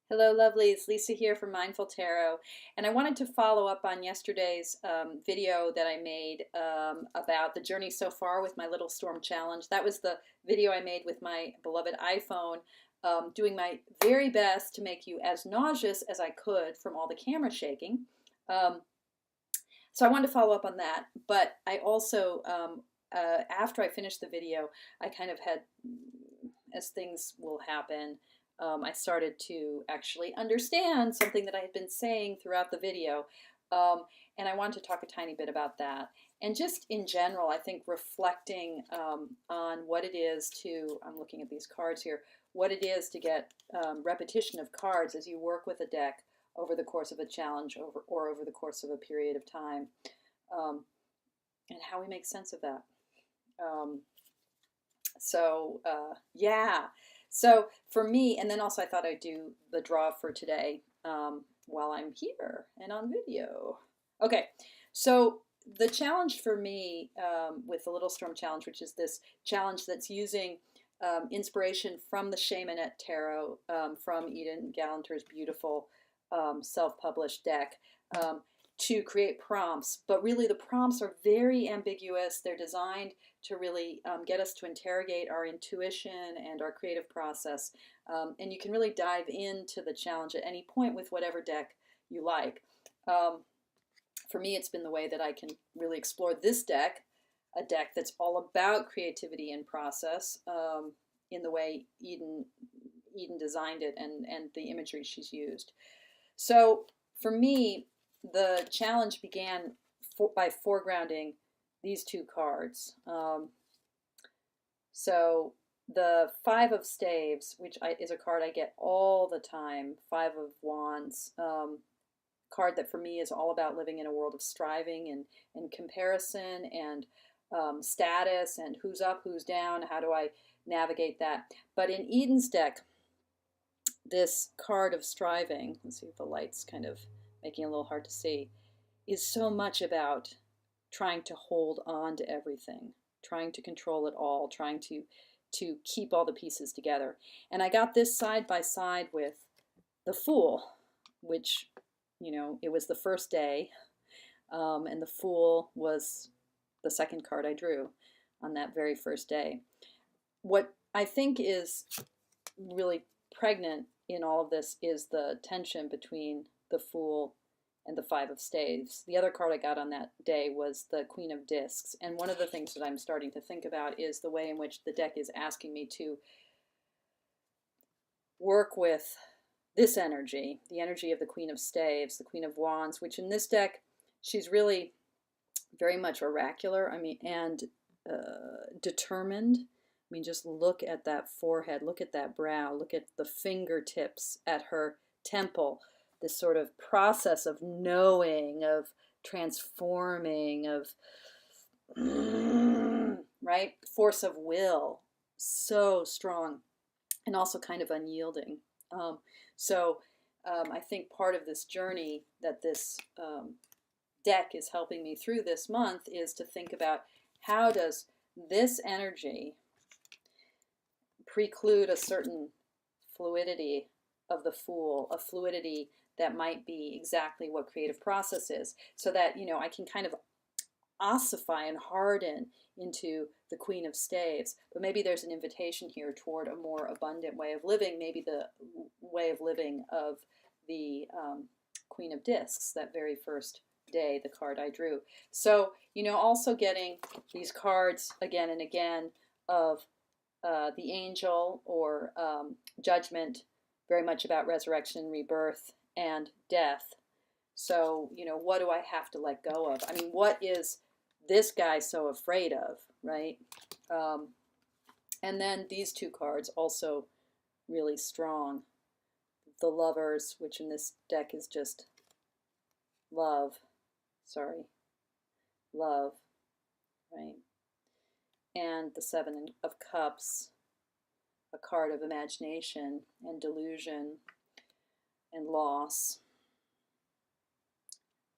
Hello, lovelies. Lisa here from Mindful Tarot, and I wanted to follow up on yesterday's video that I made about the journey so far with my Little Storm Challenge. That was the video I made with my beloved iPhone, doing my very best to make you as nauseous as I could from all the camera shaking. So I wanted to follow up on that, but I also, after I finished the video, I kind of had, as things will happen, I started to actually understand something that I had been saying throughout the video. And I wanted to talk a tiny bit about that. And just in general, I think reflecting on what it is to, I'm looking at these cards here, what it is to get repetition of cards as you work with a deck over the course of a challenge or over the course of a period of time, and how we make sense of that. Yeah. So for me, and then also I thought I'd do the draw for today while I'm here and on video. Okay, so the challenge for me with the Little Storm Challenge, which is this challenge that's using inspiration from the Cheimonette Tarot from Eden Gallanter's beautiful self-published deck, to create prompts, but really the prompts are very ambiguous. They're designed to really get us to interrogate our intuition and our creative process. And you can really dive into the challenge at any point with whatever deck you like. For me, it's been the way that I can really explore this deck, a deck that's all about creativity and process in the way Eden designed it and the imagery she's used. So for me, the challenge began by foregrounding these two cards. So the Five of Staves, which is a card I get all the time, Five of Wands, card that for me is all about living in a world of striving and comparison and status and who's up, who's down, how do I navigate that. But in Eden's deck, this card of striving, let's see if the light's kind of making it a little hard to see, is so much about trying to hold on to everything, trying to control it all, trying to keep all the pieces together. And I got this side by side with the Fool, which, you know, it was the first day, and the Fool was the second card I drew on that very first day. What I think is really pregnant in all of this is the tension between the Fool and the Five of Staves. The other card I got on that day was the Queen of Discs. And one of the things that I'm starting to think about is the way in which the deck is asking me to work with this energy, the energy of the Queen of Staves, the Queen of Wands, which in this deck, she's really very much oracular, and determined. I mean, just look at that forehead, look at that brow, look at the fingertips at her temple, this sort of process of knowing, of transforming, of, right? Force of will, so strong, and also kind of unyielding. I think part of this journey that this deck is helping me through this month is to think about how does this energy preclude a certain fluidity of the Fool, a fluidity that might be exactly what creative process is, so that, you know, I can kind of ossify and harden into the Queen of Staves. But maybe there's an invitation here toward a more abundant way of living, maybe the way of living of the Queen of Discs, that very first day, the card I drew. So, you know, also getting these cards again and again of the angel or judgment, very much about resurrection and rebirth and death. So, you know, what do I have to let go of? I mean, what is this guy so afraid of, right? And then these two cards also really strong. The Lovers, which in this deck is just love, right? And the Seven of Cups, a card of imagination and delusion and loss,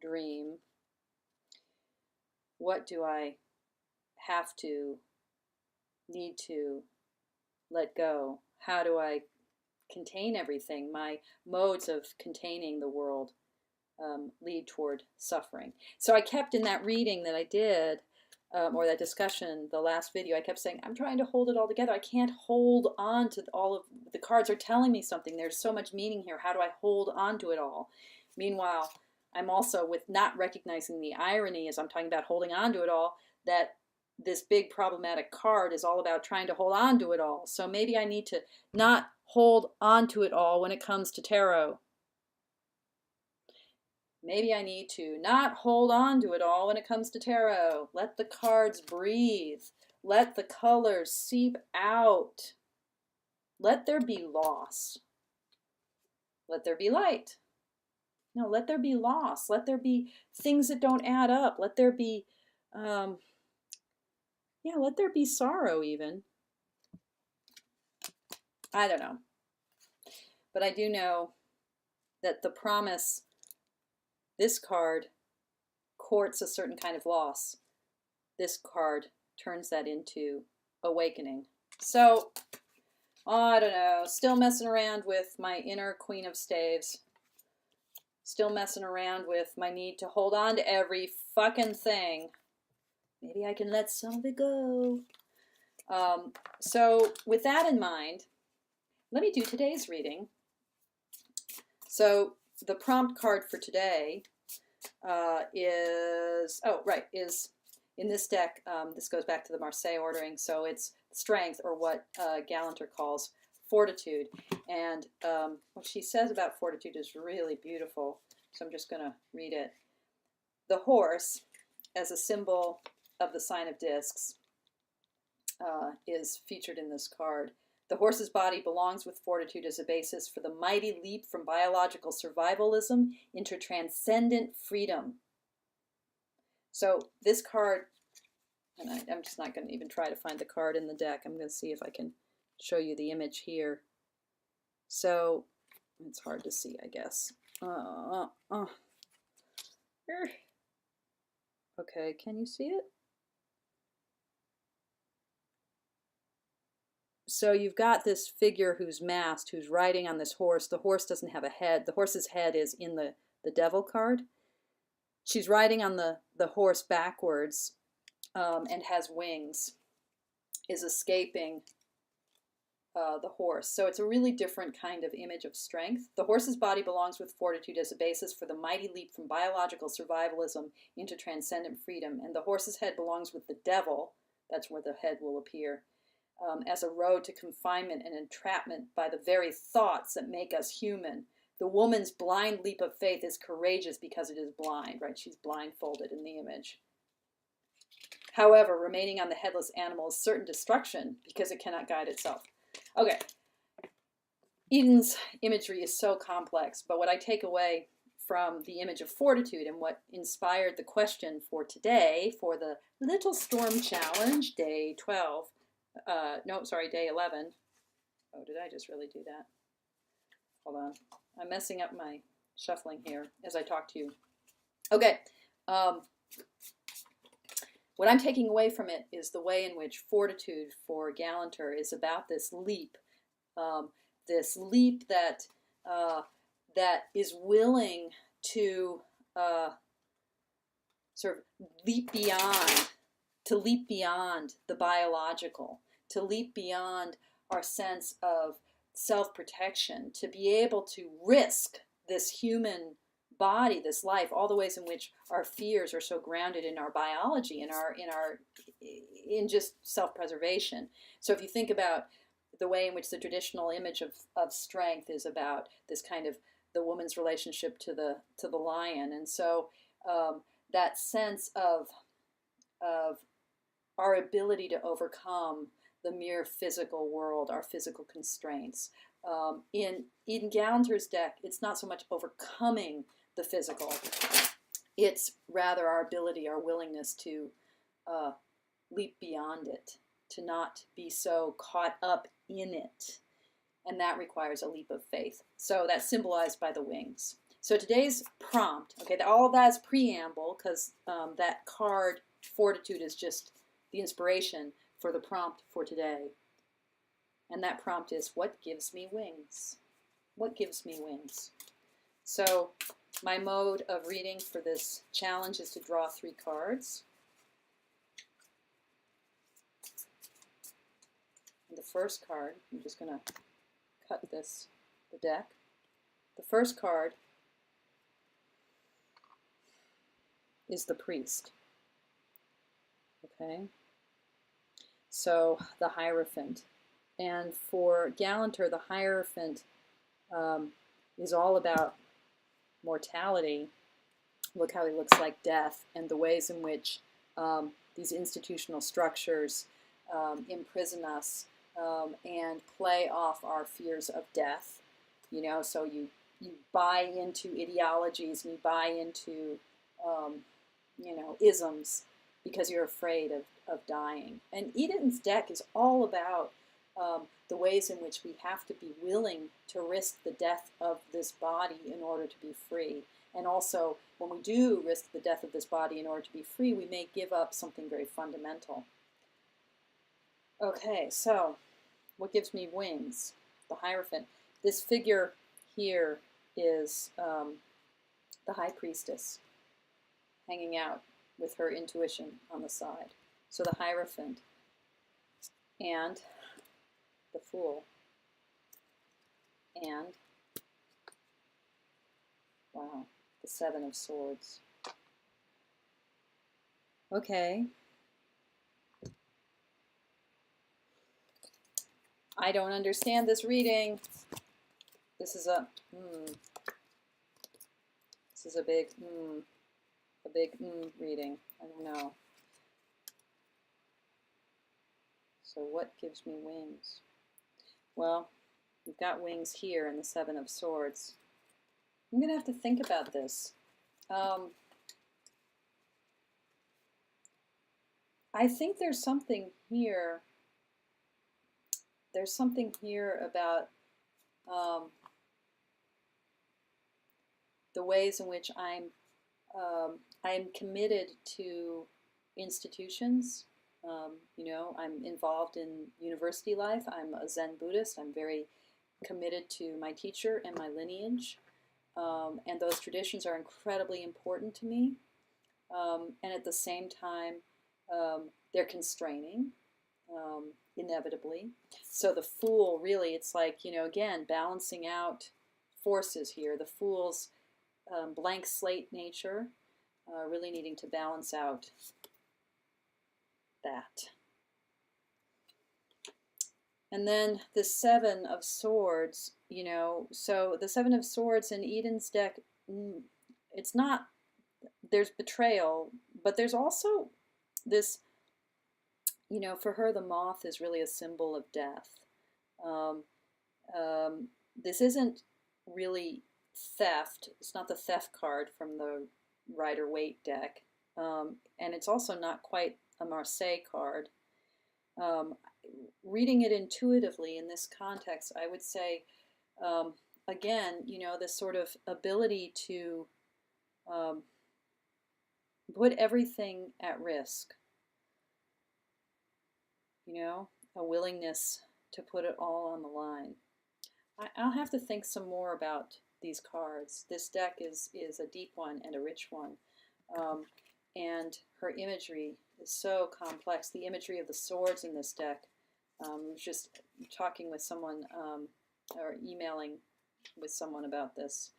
dream. What do I have to, need to let go? How do I contain everything. My modes of containing the world lead toward suffering. So I kept in that reading that I did, or that discussion, the last video, I kept saying, I'm trying to hold it all together. I can't hold on to all of the cards are telling me something. There's so much meaning here. How do I hold on to it all? Meanwhile, I'm also, with not recognizing the irony as I'm talking about holding on to it all, that this big problematic card is all about trying to hold on to it all. So maybe I need to not hold on to it all when it comes to tarot. Maybe I need to not hold on to it all when it comes to tarot. Let the cards breathe. Let the colors seep out. Let there be loss. Let there be light. No, let there be loss. Let there be things that don't add up. Let there be, let there be sorrow even. I don't know. But I do know that the promise, this card courts a certain kind of loss. This card turns that into awakening. So, I don't know, still messing around with my inner Queen of Staves. Still messing around with my need to hold on to every fucking thing. Maybe I can let some of it go. So, with that in mind, let me do today's reading. So, the prompt card for today is in this deck. This goes back to the Marseille ordering, so it's strength, or what Gallanter calls fortitude. And what she says about fortitude is really beautiful, so I'm just going to read it. The horse, as a symbol of the sign of discs, is featured in this card. The horse's body belongs with fortitude as a basis for the mighty leap from biological survivalism into transcendent freedom. So this card, and I'm just not going to even try to find the card in the deck. I'm going to see if I can show you the image here. So it's hard to see, I guess. Okay, can you see it? So you've got this figure who's masked, who's riding on this horse. The horse doesn't have a head. The horse's head is in the devil card. She's riding on the horse backwards and has wings, is escaping the horse. So it's a really different kind of image of strength. The horse's body belongs with fortitude as a basis for the mighty leap from biological survivalism into transcendent freedom. And the horse's head belongs with the devil. That's where the head will appear. As a road to confinement and entrapment by the very thoughts that make us human. The woman's blind leap of faith is courageous because it is blind, right? She's blindfolded in the image. However, remaining on the headless animal is certain destruction because it cannot guide itself. Okay, Eden's imagery is so complex, but what I take away from the image of fortitude and what inspired the question for today, for the Little Storm Challenge, day 12, day 11. Oh, did I just really do that? Hold on. I'm messing up my shuffling here as I talk to you. Okay. What I'm taking away from it is the way in which fortitude for Gallanter is about this leap that that is willing to sort of leap beyond the biological, to leap beyond our sense of self-protection, to be able to risk this human body, this life, all the ways in which our fears are so grounded in our biology, in just self-preservation. So if you think about the way in which the traditional image of strength is about this kind of the woman's relationship to the lion, and so that sense of our ability to overcome the mere physical world, our physical constraints. In Eden Gallanter's deck, it's not so much overcoming the physical, it's rather our ability, our willingness to leap beyond it, to not be so caught up in it. And that requires a leap of faith. So that's symbolized by the wings. So today's prompt, okay, all of that is preamble, because that card, fortitude, is just the inspiration for the prompt for today. And that prompt is, what gives me wings? what gives me wings? So my mode of reading for this challenge is to draw 3 cards. And the first card, I'm just going to cut the deck. The first card is the priest. Okay? So the Hierophant. And for Gallanter, the Hierophant is all about mortality. Look how he looks like death, and the ways in which these institutional structures imprison us and play off our fears of death. You know, so you buy into ideologies and you buy into you know, isms because you're afraid of dying. And Eden's deck is all about the ways in which we have to be willing to risk the death of this body in order to be free. And also, when we do risk the death of this body in order to be free, we may give up something very fundamental. Okay, so what gives me wings? The Hierophant. This figure here is the High Priestess, hanging out with her intuition on the side. So the Hierophant and the Fool and, wow, the 7 of Swords. Okay. I don't understand this reading. This is a this is a big reading. I don't know. So what gives me wings? Well, we've got wings here in the 7 of Swords. I'm going to have to think about this. I think there's something here. There's something here about the ways in which I'm committed to institutions. You know, I'm involved in university life. I'm a Zen Buddhist. I'm very committed to my teacher and my lineage. And those traditions are incredibly important to me. And at the same time, they're constraining, inevitably. So the Fool, really, it's like, you know, again, balancing out forces here. The Fool's blank slate nature, really needing to balance out that. And then the 7 of Swords, you know, so the 7 of Swords in Eden's deck, it's not, there's betrayal, but there's also this, you know, for her, the moth is really a symbol of death. This isn't really theft. It's not the theft card from the Rider-Waite deck. And it's also not quite a Marseille card. Reading it intuitively in this context, I would say, again, you know, this sort of ability to put everything at risk. You know, a willingness to put it all on the line. I'll have to think some more about these cards. This deck is a deep one and a rich one. And her imagery is so complex. The imagery of the swords in this deck. I was just talking with someone or emailing with someone about this.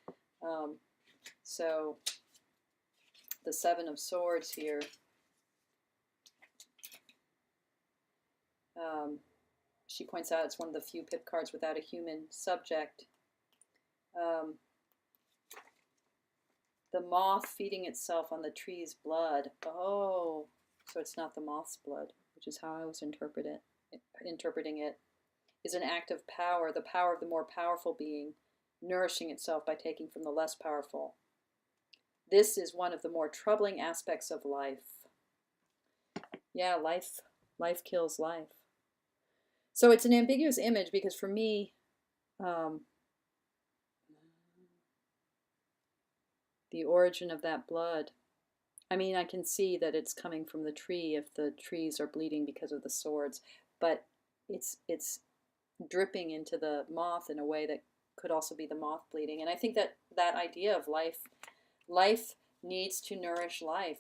So the 7 of Swords here. She points out it's one of the few pip cards without a human subject. The moth feeding itself on the tree's blood. Oh, so it's not the moth's blood, which is how I was interpreting it, is an act of power, the power of the more powerful being, nourishing itself by taking from the less powerful. This is one of the more troubling aspects of life. Yeah, life kills life. So it's an ambiguous image because for me, the origin of that blood, I mean, I can see that it's coming from the tree if the trees are bleeding because of the swords, but it's dripping into the moth in a way that could also be the moth bleeding. And I think that that idea of life needs to nourish life.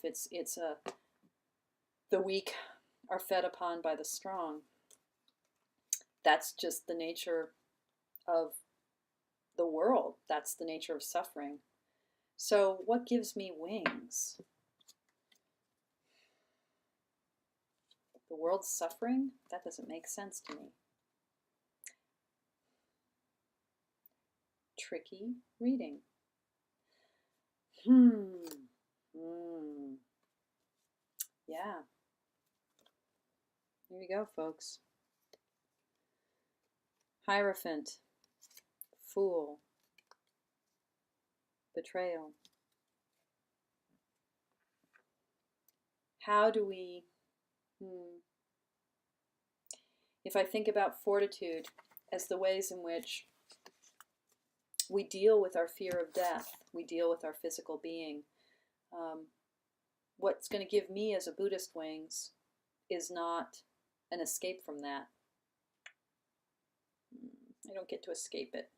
The weak are fed upon by the strong. That's just the nature of the world. That's the nature of suffering. So what gives me wings? The world's suffering? That doesn't make sense to me. Tricky reading. Yeah. Here you go, folks. Hierophant. Fool. Betrayal. How do we... If I think about fortitude as the ways in which we deal with our fear of death, we deal with our physical being, what's going to give me as a Buddhist wings is not an escape from that. I don't get to escape it.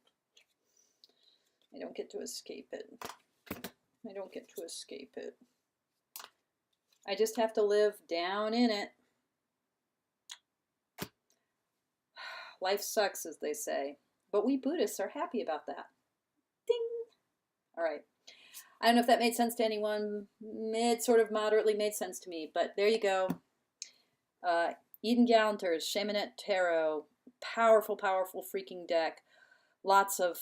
I don't get to escape it. I don't get to escape it. I just have to live down in it. Life sucks, as they say. But we Buddhists are happy about that. Ding! All right. I don't know if that made sense to anyone. It sort of moderately made sense to me, but there you go. Eden Gallanter's Cheimonette Tarot. Powerful, powerful freaking deck. Lots of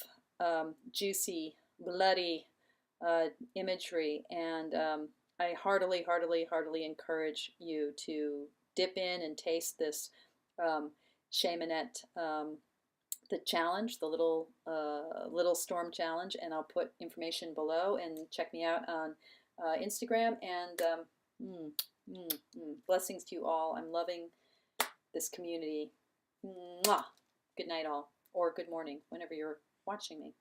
juicy, bloody imagery. And I heartily, heartily, heartily encourage you to dip in and taste this Cheimonette, the challenge, the little storm challenge, and I'll put information below, and check me out on Instagram, and blessings to you all. I'm loving this community. Mwah. Good night all, or good morning, whenever you're watching me.